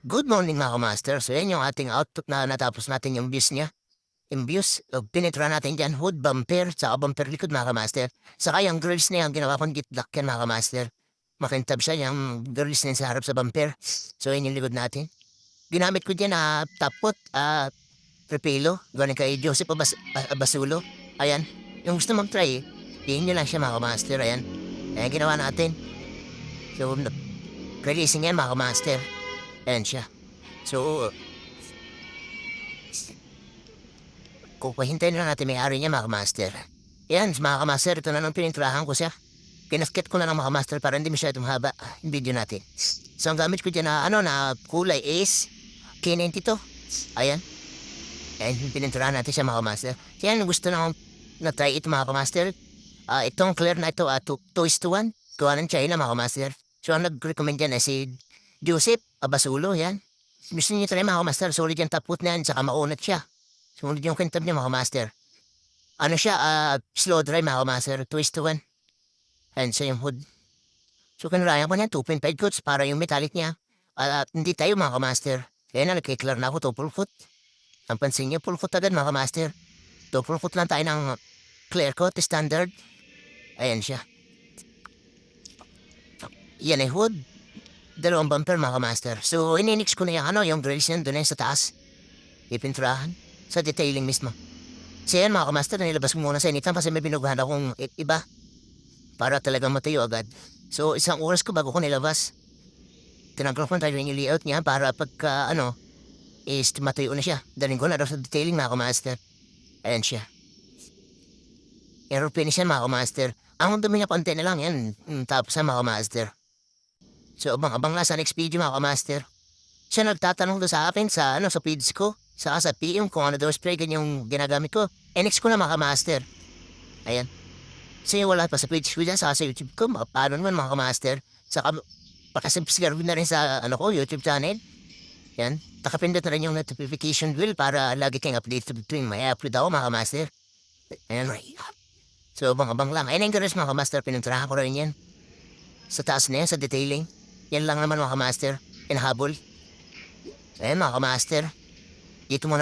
Good morning mga master. So yan yung ating output na natapos natin yung views niya. Yung views, pinitra natin dyan, hood, bumper, saka bumper likod mga master. Saka yung grills na yung ginawa kong gitlock yan mga master. Makintab siya yung grills na yung sa harap sa bumper. So yun yung likod natin. Ginamit ko dyan tapot, repelo, galing kay Joseph Basulo. Ayan, yung gusto mag-try, tingin nyo lang siya mga master. Ayan, ayan ginawa natin. So, releasing yan mga master. Ayan siya. So, kung pahintayin na natin may-ari niya mga master. Yan, mga master, ito na nung pininturahan ko siya. Kinaskit ko na ng mga master para hindi masyadong haba yung video natin. So, ang gamit ko dyan na kulay is K92. Ayan. Ayan, pininturahan natin siya mga master. Yan, gusto na try ito mga master. Itong clear na ito, 2:1. Gawa ng China mga master. So, ang nag-recommend yan ay si Joseph Abasulo, yan. Gusto niyo try mga master, solid yung tapot na yan, saka maunat siya. Sumunod yung kintab niya mga master. Ano siya, slow dry mga master, 2:1. And sa yung hood. So, kanulayan ko niya, 2.5 coats para yung metallic niya. Hindi tayo mga master. Kaya na, nagkiklar na ako, 2 full foot. Ang pansin niyo, full foot agad mga master. 2 full foot lang tayo ng clear coat, standard. Ayan siya. Yan ay hood. 2 bumper mga master. So, ininix ko na yung grills yan doon sa taas. Ipinturahan. Sa detailing mismo. So, yan mga master, nilabas ko muna sa initan kasi may binugahan akong iba. Para talagang matayo agad. So, 1 oras ko bago ko nilabas. Tinanggal ko na tayo yung layout niya para pagka, is matayo na siya. Daling ko na daw sa detailing mga master. Ayan siya. Aero finish yan mga master. Ang dumi niya konti na lang yan. Tapos sa mga master. So, abang lang sa next video mga master. Siya nagtatanong doon sa akin sa feeds ko. Saka sa PM kung ano daw spray ganyang ginagamit ko. NX ko na mga master. Ayan. So, wala pa sa page ko dyan. Saka sa YouTube ko. Paano naman mga master. Saka pakasubscribe na rin sa YouTube channel. Yan. Takapindot na rin yung notification bell para lagi kayong update tuwing may upload ako mga master. Ayan. So, abang lang. Ayan yung mga master. Pininturahan ko rin yan. Sa taas na yan, sa detailing. Yan lang naman mga master. Inahabol. Ayan mga master. Dito mo na